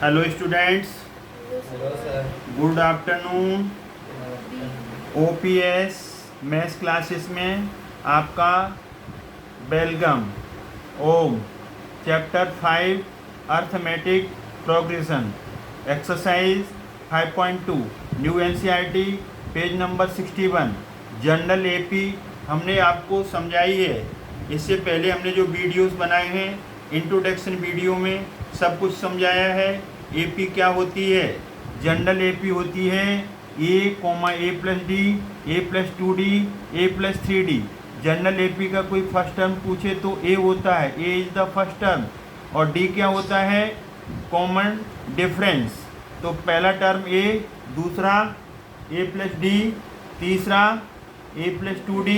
Hello students, hello sir. Good afternoon. OPS maths classes में आपका welcome. ओम chapter 5 arithmetic progression exercise 5.2 new NCERT page number 61 general AP हमने आपको समझाई है। इससे पहले हमने जो वीडियोस बनाए हैं इंट्रोडक्शन वीडियो में सब कुछ समझाया है। एपी क्या होती है? जनरल एपी होती है A plus D, A plus 2d, A plus 3d। General AP का कोई फर्स्ट टर्म पूछे तो ए होता है, ए इज द फर्स्ट टर्म, और डी क्या होता है? Common difference. तो पहला टर्म ए, दूसरा ए प्लस डी, तीसरा ए प्लस 2d,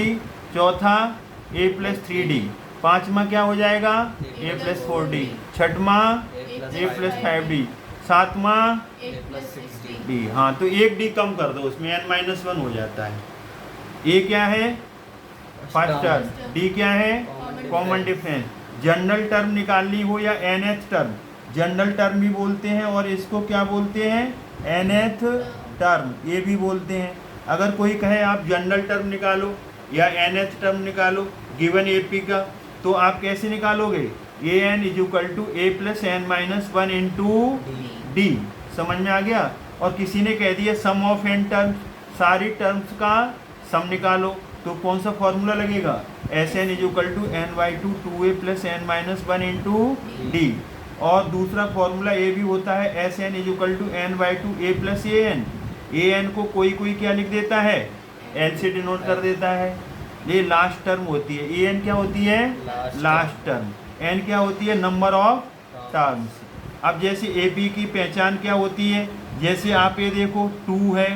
चौथा ए प्लस 3d, पाँचवा क्या हो जाएगा? ए प्लस 4d, छठवां ए प्लस 5d, सातवां ए प्लस 6d। डी। हाँ, तो एक डी कम कर दो, उसमें n-1 हो जाता है। ए क्या है? First term. डी क्या है? Common difference. जनरल टर्म निकालनी हो या nth टर्म, जनरल टर्म भी बोलते हैं और इसको क्या बोलते हैं? nth टर्म, ये भी बोलते हैं। अगर कोई कहे आप जनरल टर्म निकालो या nth टर्म निकालो गिवन एपी का, तो आप कैसे निकालोगे? A N is equal to A plus n-1 into d. समझ में आ गया? और किसी ने कह दिया सम ऑफ एन टर्म्स, सारी टर्म्स का सम निकालो, तो कौन सा फॉर्मूला लगेगा? S n is equal to n/2 2a plus n-1 into d. और दूसरा फॉर्मूला ये भी होता है S n is equal to n/2 a plus A N. A N को कोई क्या लिख देता है? एल से डिनोट कर देता है। ये लास्ट टर्म होती है। ए एन क्या होती है? Last term. एन क्या होती है? Number of terms. अब जैसे ए पी की पहचान क्या होती है? जैसे आप ये देखो 2 है,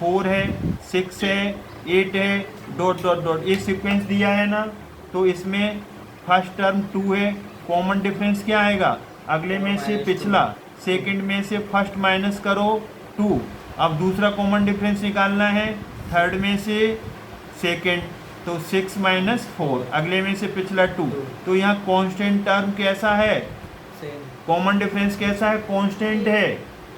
4 है, 6 है, 8 है, डॉट डॉट डॉट, ये सीक्वेंस दिया है ना। तो इसमें फर्स्ट टर्म 2 है, कॉमन डिफरेंस क्या आएगा? अगले में से पिछला, सेकंड में से फर्स्ट माइनस करो 2। अब दूसरा कॉमन डिफरेंस निकालना है, थर्ड में से सेकंड, तो 6 माइनस 4, अगले में से पिछला 2। तो यहाँ कांस्टेंट टर्म कैसा है? कॉमन डिफरेंस कैसा है? कांस्टेंट है।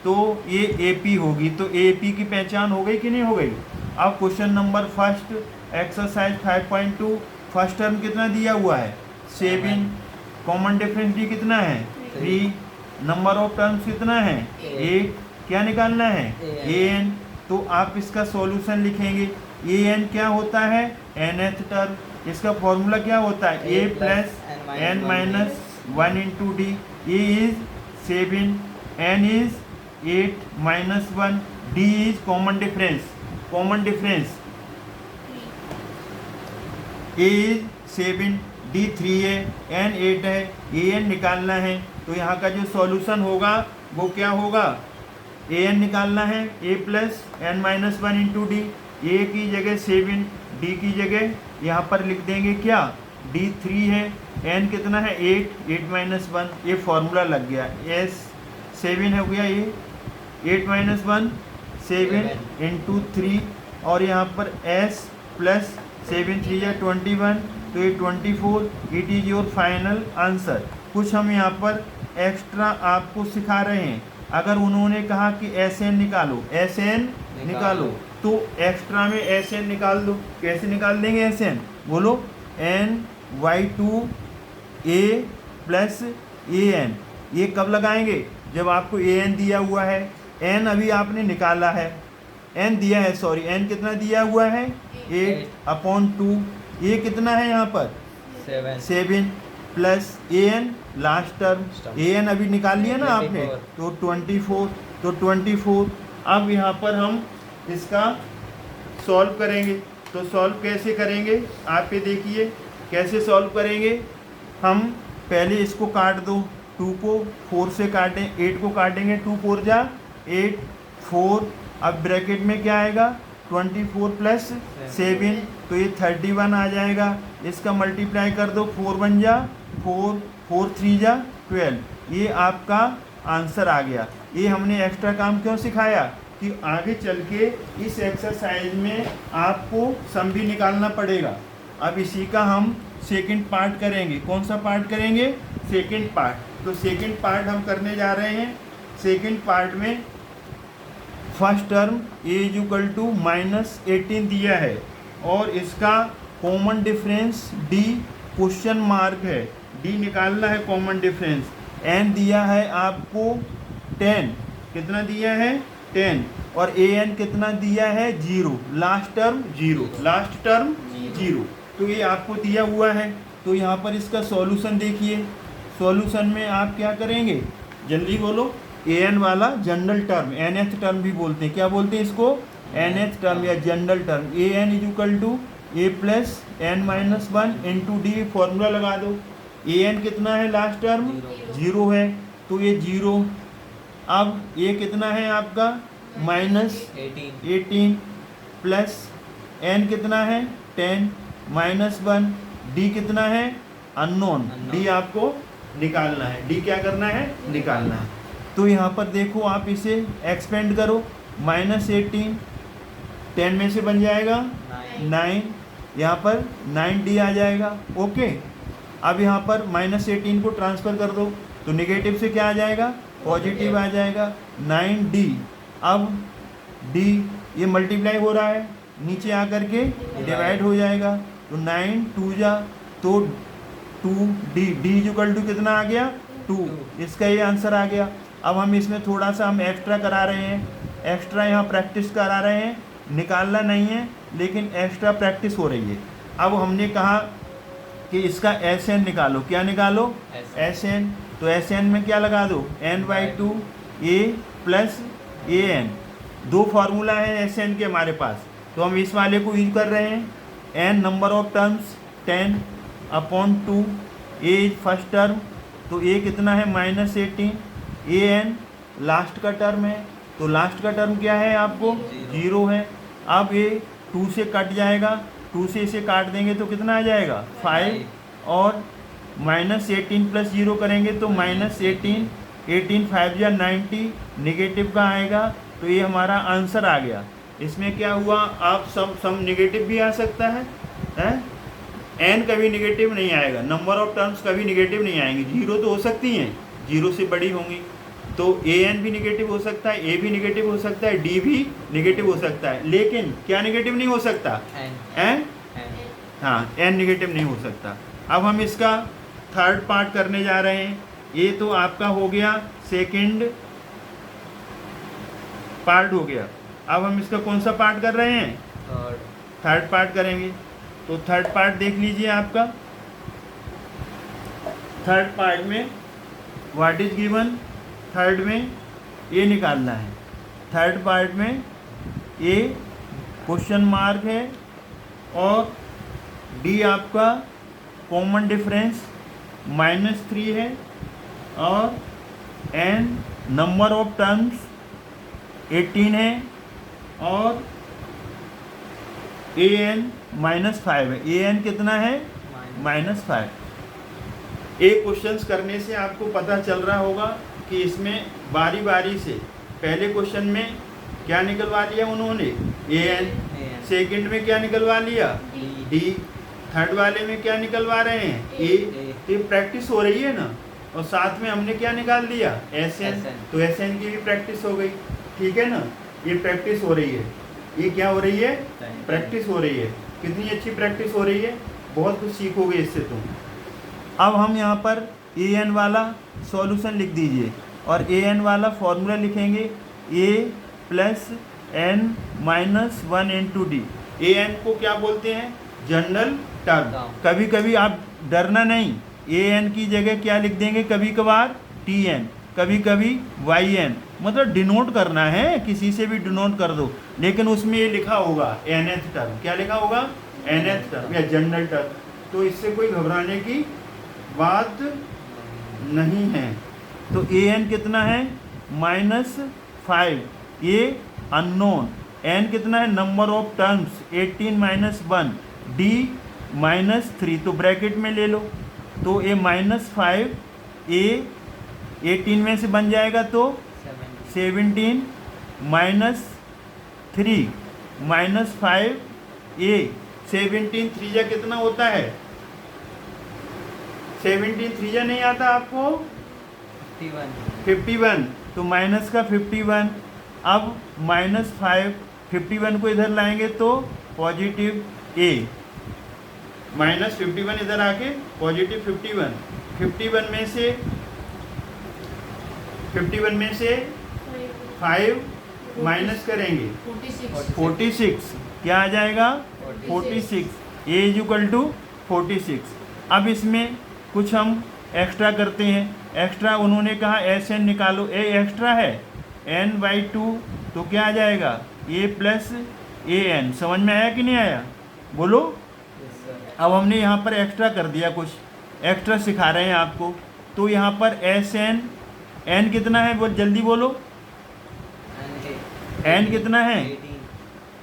तो ये एपी होगी। तो एपी की पहचान हो गई कि नहीं हो गई? अब question number first exercise 5.2 first term कितना दिया हुआ है? 7। कॉमन डिफरेंस डी कितना है? 3। नंबर ऑफ टर्म्स कितना है? 8। क्या निकालना है? A N. तो आप इसका सॉल्यूशन लिखेंगे। ए एन क्या होता है? nth term. इसका फॉर्मूला क्या होता है? A plus n-1 into D. A is 7, n is 8 minus 1, d is common difference. Common difference a is 7, d 3 है, n 8 है, ए एन निकालना है। तो यहाँ का जो सॉल्यूशन होगा वो क्या होगा? ए एन निकालना है, A plus n-1 into D. ए की जगह 7, डी की जगह यहाँ पर लिख देंगे क्या? डी 3 है, एन कितना है? 8 माइनस 1, ये फॉर्मूला लग गया। एस 7 हो गया, ये 8 माइनस 1 7 इंटू 3, और यहाँ पर एस प्लस 7 3 या 21, तो ये 24। It is your final answer. कुछ हम यहाँ पर एक्स्ट्रा आपको सिखा रहे हैं। अगर उन्होंने कहा कि एस एन निकालो, एस एन निकालो, तो एक्स्ट्रा में एस एन निकाल दो। कैसे निकाल देंगे एस एन? बोलो। n/2 a plus A N. ये कब लगाएंगे? जब आपको ए एन दिया हुआ है, एन अभी आपने निकाला है, एन दिया है, सॉरी एन कितना दिया हुआ है? 8/2। ये कितना है यहाँ पर? 7 plus A N last term. A N अभी निकाल लिया ना आपने, तो 24। तो 24। अब यहाँ पर हम इसका सॉल्व करेंगे। तो सॉल्व कैसे करेंगे आप ये देखिए। कैसे सॉल्व करेंगे? हम पहले इसको काट दो, 2 को 4 से काटें, 8 को काटेंगे, 2 4 जा 8 4। अब ब्रैकेट में क्या आएगा? 24 प्लस 7, तो ये 31 आ जाएगा। इसका मल्टीप्लाई कर दो, 4 1 जा 4, 4 3 जा 12। ये आपका आंसर आ गया। ये हमने एक्स्ट्रा काम क्यों सिखाया? कि आगे चल के इस एक्सरसाइज में आपको सम भी निकालना पड़ेगा। अब इसी का हम सेकंड पार्ट करेंगे। कौन सा पार्ट करेंगे? Second part. तो सेकंड पार्ट हम करने जा रहे हैं सेकंड पार्ट में first term A is equal to -18 दिया है और इसका common difference D question mark है, डी निकालना है कॉमन डिफरेंस। एन दिया है आपको 10, कितना दिया है 10, और ए एन कितना दिया है 0, लास्ट टर्म 0, लास्ट टर्म 0। तो ये आपको दिया हुआ है। तो यहाँ पर इसका सॉल्यूशन देखिए, सॉल्यूशन में आप क्या करेंगे, जल्दी बोलो। ए एन वाला जनरल टर्म, nth टर्म भी बोलते हैं, क्या बोलते हैं इसको, nth टर्म या general term. A N is equal to A plus N minus 1 into D, formula लगा दो। ए एन कितना है लास्ट टर्म 0 है, तो ये 0। अब ये कितना है आपका -18 प्लस एन कितना है 10 -1, डी कितना है अननोन, डी आपको निकालना है, डी क्या करना है निकालना है। तो यहाँ पर देखो आप इसे एक्सपेंड करो, -18 10 में से बन जाएगा 9, यहाँ पर 9d आ जाएगा। ओके, अब यहाँ पर -18 को ट्रांसफ़र कर दो तो नेगेटिव से क्या आ जाएगा, पॉजिटिव आ जाएगा 9d। अब d ये मल्टीप्लाई हो रहा है, नीचे आकर के डिवाइड हो जाएगा, तो 9 2 जा तो 2d, d इक्वल टू कितना आ गया 2, इसका ये आंसर आ गया। अब हम इसमें थोड़ा सा हम एक्स्ट्रा करा रहे हैं, एक्स्ट्रा यहाँ प्रैक्टिस करा रहे हैं, निकालना नहीं है लेकिन एक्स्ट्रा प्रैक्टिस हो रही है। अब हमने कहा कि इसका SN निकालो, क्या निकालो SN, तो SN में क्या लगा दो n/2 a प्लस an, दो फार्मूला है SN के हमारे पास, तो हम इस वाले को यूज कर रहे हैं। n number of terms 10/2, a first term, तो a कितना है -18, an लास्ट का टर्म है, तो लास्ट का टर्म क्या है आपको 0 है। अब ये 2 से कट जाएगा, 2 से इसे काट देंगे तो कितना आ जाएगा 5, और -18 प्लस 0 करेंगे तो -18, 18 5 या 90, नेगेटिव का आएगा, तो ये हमारा आंसर आ गया। इसमें क्या हुआ, आप सम नेगेटिव भी आ सकता है, एन कभी नेगेटिव नहीं आएगा, नंबर ऑफ टर्म्स कभी नेगेटिव नहीं आएंगे, 0 तो हो सकती हैं, 0 से बड़ी होंगी, तो ए एन भी नेगेटिव हो सकता है, ए भी नेगेटिव हो सकता है, डी भी नेगेटिव हो सकता है, लेकिन क्या नेगेटिव नहीं हो सकता, एन, हाँ एन नेगेटिव नहीं हो सकता। अब हम इसका थर्ड पार्ट करने जा रहे हैं। ये तो आपका हो गया सेकंड पार्ट हो गया। अब हम इसका कौन सा पार्ट कर रहे हैं, थर्ड पार्ट करेंगे। तो थर्ड पार्ट देख लीजिए आपका, थर्ड पार्ट में व्हाट इज गिवन, थर्ड में ये निकालना है, थर्ड पार्ट में ये क्वेश्चन मार्क है और डी आपका कॉमन डिफरेंस -3 है और एन नंबर ऑफ टर्म्स 18 है और ए एन -5 है, ए एन कितना है -5। एक क्वेश्चंस करने से आपको पता चल रहा होगा कि इसमें बारी बारी से पहले क्वेश्चन में क्या निकलवा लिया उन्होंने ए एन, सेकेंड में क्या निकलवा लिया डी, थर्ड वाले में क्या निकलवा रहे हैं ए। ये प्रैक्टिस हो रही है ना, और साथ में हमने क्या निकाल दिया एस एन, तो एस एन की भी प्रैक्टिस हो गई, ठीक है ना। ये प्रैक्टिस हो रही है, ये क्या हो रही है प्रैक्टिस हो रही है। कितनी अच्छी प्रैक्टिस हो रही है, बहुत कुछ सीखोगे इससे तुम। अब हम यहाँ पर ए एन वाला सॉल्यूशन लिख दीजिए और ए एन वाला फॉर्मूला लिखेंगे ए प्लस एन -1 इंटू डी। ए एन को क्या बोलते हैं जनरल टर्म। कभी कभी आप डरना नहीं, ए एन की जगह क्या लिख देंगे कभी कभार टी एन, कभी कभी वाई एन, मतलब डिनोट करना है, किसी से भी डिनोट कर दो, लेकिन उसमें ये लिखा होगा एनएथ टर्म। क्या लिखा होगा एनएथ टर्म या जनरल टर्म। तो इससे कोई घबराने की बात नहीं है। तो ए एन कितना है -5, ये अननोन, एन कितना है नंबर ऑफ टर्म्स 18 -1, डी -3, तो ब्रैकेट में ले लो। तो ए -5 ए 18 में से बन जाएगा तो 17 -3 -5 ए 17 3 कितना होता है 17 3 नहीं आता आपको 51, तो माइनस का 51। अब -5 51 को इधर लाएंगे तो पॉजिटिव ए, -51 इधर आके पॉजिटिव 51 में से 5 माइनस करेंगे 46, क्या आ जाएगा 46, ए इज इक्वल टू 46। अब इसमें कुछ हम एक्स्ट्रा करते हैं। एक्स्ट्रा उन्होंने कहा एस एन निकालो, ए एक्स्ट्रा है n/2, तो क्या आ जाएगा a प्लस ए एन। समझ में आया कि नहीं आया, बोलो। Yes, sir. अब हमने यहाँ पर एक्स्ट्रा कर दिया, कुछ एक्स्ट्रा सिखा रहे हैं आपको। तो यहाँ पर एस एन कितना है, वो जल्दी बोलो। And n कितना है 18.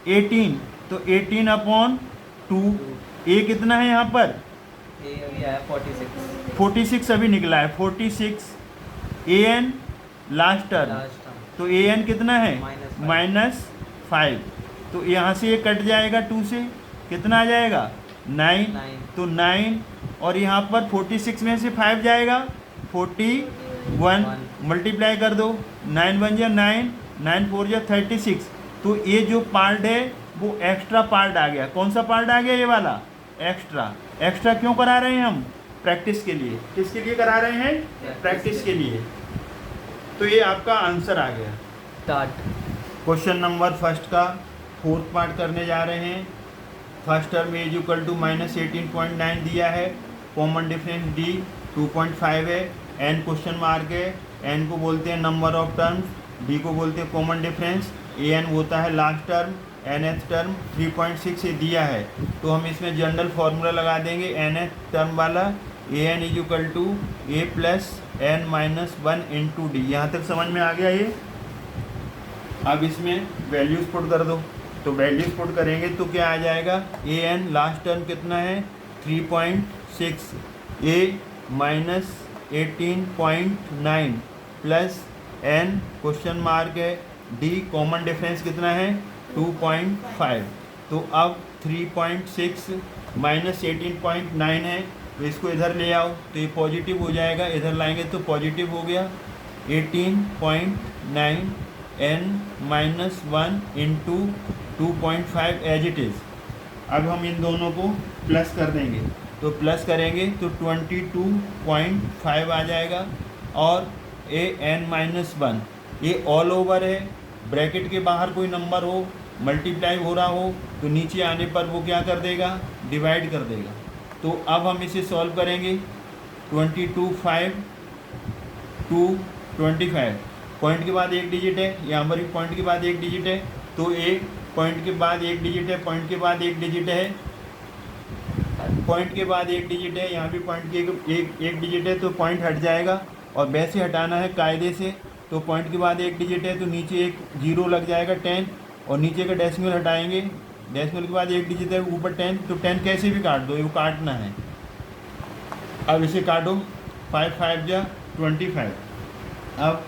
18, तो 18/2। a कितना है यहाँ पर A अभी आया 46. 46 अभी निकला है 46। an last term, Last term. तो an कितना है -5, तो यहाँ से ये कट जाएगा 2 से, कितना आ जाएगा 9, 9. तो 9, और यहाँ पर 46 में से 5 जाएगा 41, मल्टीप्लाई कर दो, 9 1 जा 9, 9 4 जा 36। तो ये जो पार्ट है वो एक्स्ट्रा पार्ट आ गया। कौन सा पार्ट आ गया, ये वाला एक्स्ट्रा क्यों करा रहे हैं हम, प्रैक्टिस के लिए। किसके लिए करा रहे हैं, प्रैक्टिस के लिए। तो ये आपका आंसर आ गया। Start. क्वेश्चन नंबर फर्स्ट का 4th पार्ट करने जा रहे हैं। First term A equal to -18.9 दिया है, कॉमन डिफरेंस डी 2.5 है, एन क्वेश्चन मार्क है, एन को बोलते हैं नंबर ऑफ टर्म्स, डी को बोलते हैं कॉमन डिफरेंस, ए एन होता है last term, N th term 3.6 ये दिया है। तो हम इसमें जनरल फार्मूला लगा देंगे एन एथ टर्म वाला, A N is equal to A plus N minus 1 into D. यहाँ तक समझ में आ गया ये। अब इसमें वैल्यूज पुट कर दो, तो वैल्यूज पुट करेंगे तो क्या आ जाएगा, ए एन लास्ट टर्म कितना है 3.6, A minus 18.9 plus N question mark है, डी कॉमन डिफरेंस कितना है 2.5। तो अब 3.6 माइनस 18.9 है, तो इसको इधर ले आओ तो ये पॉजिटिव हो जाएगा, इधर लाएंगे तो पॉजिटिव हो गया 18.9 n minus 1 into 2.5 as it is. अब हम इन दोनों को प्लस कर देंगे, तो प्लस करेंगे तो 22.5 आ जाएगा, और ए n माइनस 1 ये ऑल ओवर है, ब्रैकेट के बाहर कोई नंबर हो, मल्टीप्लाई हो रहा हो तो नीचे आने पर वो क्या कर देगा, डिवाइड कर देगा। तो अब हम इसे सॉल्व करेंगे, 22.5 टू 25, पॉइंट के बाद एक डिजिट है, यहाँ पर भी पॉइंट के बाद एक डिजिट है, तो एक पॉइंट के बाद एक डिजिट है, पॉइंट के बाद एक डिजिट है, पॉइंट के बाद एक डिजिट है, यहाँ भी पॉइंट के एक डिजिट है, तो पॉइंट हट जाएगा। और वैसे हटाना है कायदे से, तो पॉइंट के बाद एक डिजिट है तो नीचे एक जीरो लग जाएगा 10, और नीचे का डेसिमल हटाएंगे, डेसिमल के बाद एक डिजिट है ऊपर 10, तो 10 कैसे भी काट दो, ये काटना है। अब इसे काटो, 5 5 जा 25। अब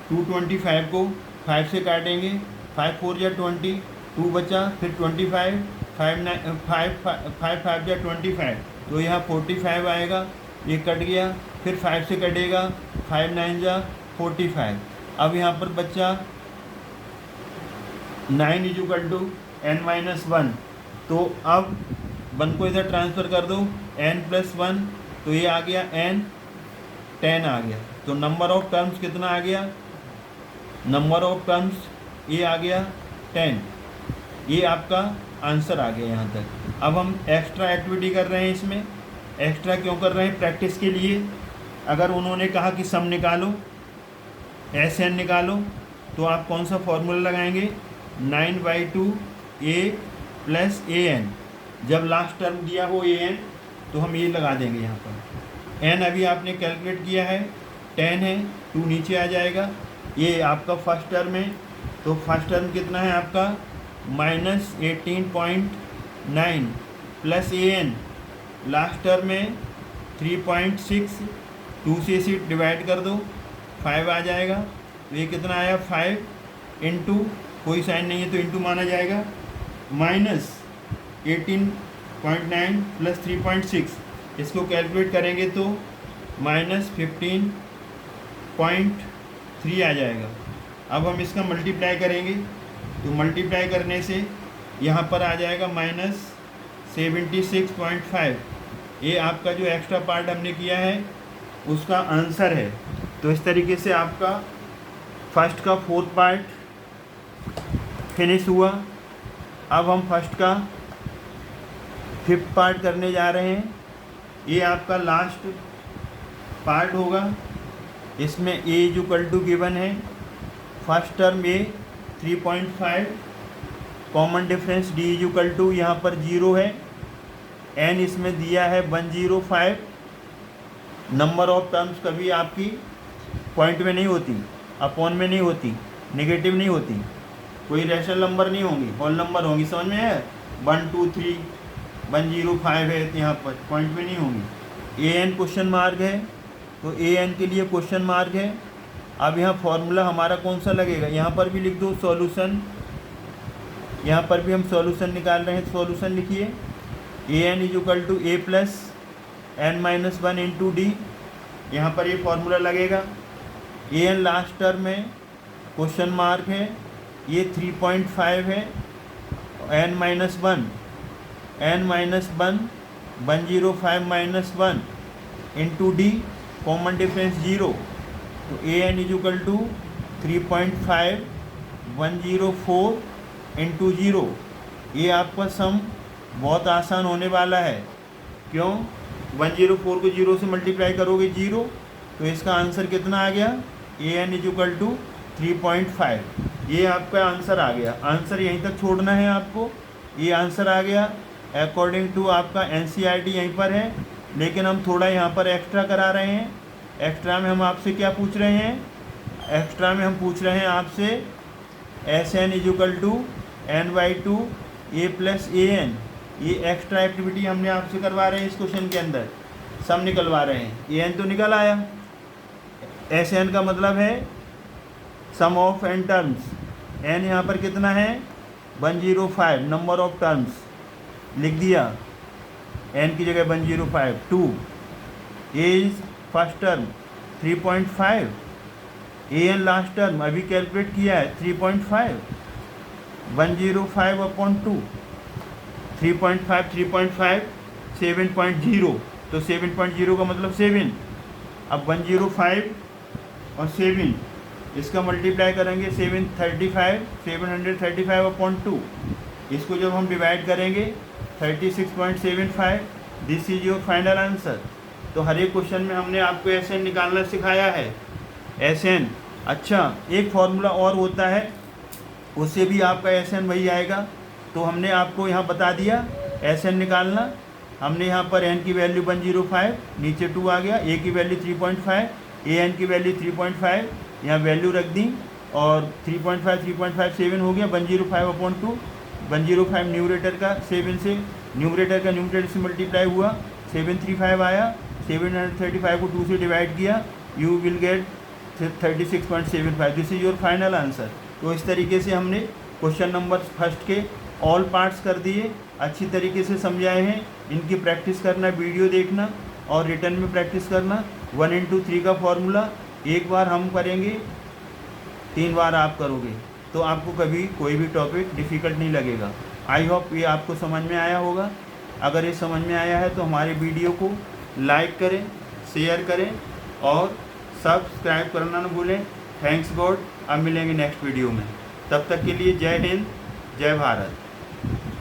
225 को 5 से काटेंगे, 5 4 जा 20, 2 बचा, फिर 25, 5 5 जा 25, तो यहाँ 45 आएगा, ये कट गया, फिर 5 से कटेगा, 5 9 जा 45। अब यहाँ पर बच्चा 9 is equal to n minus 1, तो अब 1 को इधर ट्रांसफ़र कर दो, n प्लस 1, तो ये आ गया n 10 आ गया। तो नंबर ऑफ टर्म्स कितना आ गया, नंबर ऑफ टर्म्स ये आ गया 10, ये आपका आंसर आ गया यहाँ तक। अब हम एक्स्ट्रा एक्टिविटी कर रहे हैं, इसमें एक्स्ट्रा क्यों कर रहे हैं, प्रैक्टिस के लिए। अगर उन्होंने कहा कि सम निकालो, एस एन निकालो, तो आप कौन सा फॉर्मूला लगाएंगे, 9/2 ए प्लस ए एन। जब लास्ट टर्म दिया हो ए एन तो हम ये लगा देंगे यहाँ पर। एन अभी आपने कैलकुलेट किया है 10 है, 2 नीचे आ जाएगा। ये आपका फर्स्ट टर्म है, तो फर्स्ट टर्म कितना है आपका -18.9 plus A N, last term में 3.6, 2 से इसे डिवाइड कर दो, 5 आ जाएगा। तो ये कितना आया 5 इंटू, कोई साइन नहीं है तो इंटू माना जाएगा, माइनस 18.9 प्लस 3.6, इसको कैलकुलेट करेंगे तो -15.6 3 आ जाएगा। अब हम इसका मल्टीप्लाई करेंगे, तो मल्टीप्लाई करने से यहाँ पर आ जाएगा -76.5। ये आपका जो एक्स्ट्रा पार्ट हमने किया है उसका आंसर है। तो इस तरीके से आपका फर्स्ट का 4th पार्ट फिनिश हुआ। अब हम फर्स्ट का 5th पार्ट करने जा रहे हैं। ये आपका लास्ट पार्ट होगा। इसमें a = गिवन है, first term a 3.5, common difference d = यहाँ पर 0 है, n इसमें दिया है 105। नंबर ऑफ टर्म्स कभी आपकी पॉइंट में नहीं होती, अपॉन में नहीं होती, नेगेटिव नहीं होती, कोई रैशनल नंबर नहीं होंगी, होल नंबर होंगी। समझ में है? 1 2 3 105 है, तो यहाँ पर पॉइंट में नहीं होंगी। an क्वेश्चन मार्क है, तो an के लिए क्वेश्चन मार्क है। अब यहाँ फॉर्मूला हमारा कौन सा लगेगा, यहाँ पर भी लिख दो सॉल्यूशन। यहाँ पर भी हम सॉल्यूशन निकाल रहे हैं, सॉल्यूशन लिखिए। an = a + n-1 × d, यहाँ पर ये फॉर्मूला लगेगा। an लास्ट टर्म है, क्वेश्चन मार्क है, ये 3.5 है, n-1 105 - 1 × d, कॉमन डिफरेंस 0। तो an = 3.5 104 × 0। ये आपका सम बहुत आसान होने वाला है। क्यों? 104 को 0 से मल्टीप्लाई करोगे 0, तो इसका आंसर कितना आ गया? an = 3.5। ये आपका आंसर आ गया। आंसर यहीं तक छोड़ना है आपको। ये आंसर आ गया अकॉर्डिंग टू आपका NCERT यहीं पर है, लेकिन हम थोड़ा यहाँ पर एक्स्ट्रा करा रहे हैं। एक्स्ट्रा में हम आपसे क्या पूछ रहे हैं? एक्स्ट्रा में हम पूछ रहे हैं आपसे SN = n/2 a + an। ये एक्स्ट्रा एक्टिविटी हमने आपसे करवा रहे हैं। इस क्वेश्चन के अंदर सम निकलवा रहे हैं। an तो निकल आया, SN का मतलब है सम ऑफ n टर्म्स। n यहाँ पर कितना है? 105 नंबर ऑफ टर्म्स लिख दिया, n की जगह 105। 2 a first term 3.5, an last term अभी कैलकुलेट किया है 3.5, 105/2, 3.5 3.5 7.0, तो 7.0 का मतलब 7। अब 105 और 7 इसका मल्टीप्लाई करेंगे 735/2। इसको जब हम डिवाइड करेंगे 36.75, this is your final answer. तो हर एक क्वेश्चन में हमने आपको SN निकालना सिखाया है। SN अच्छा, एक फार्मूला और होता है, उससे भी आपका SN वही आएगा। तो हमने आपको यहाँ बता दिया SN निकालना। हमने यहाँ पर n की वैल्यू 105, नीचे 2 आ गया, a की वैल्यू 3.5, an की वैल्यू 3.5, यहाँ वैल्यू रख दी, और 3.5 7 हो गया, 105/2। 105 न्यूमरेटर का 7 से, न्यूमरेटर का न्यूमरेटर से मल्टीप्लाई हुआ, 735 आया। 735 को 2 से डिवाइड किया, you will get 36.75। This is your final answer. तो इस तरीके से हमने क्वेश्चन नंबर फर्स्ट के ऑल पार्ट्स कर दिए, अच्छी तरीके से समझाए हैं। इनकी प्रैक्टिस करना, वीडियो देखना और रिटर्न में प्रैक्टिस करना। 1 × 3 का फॉर्मूला एक बार हम करेंगे, 3 बार आप करोगे, तो आपको कभी कोई भी टॉपिक डिफ़िकल्ट नहीं लगेगा। आई होप ये आपको समझ में आया होगा। अगर ये समझ में आया है तो हमारे वीडियो को लाइक करें, शेयर करें और सब्सक्राइब करना न भूलें। Thanks God. अब मिलेंगे नेक्स्ट वीडियो में, तब तक के लिए जय हिंद, जय भारत।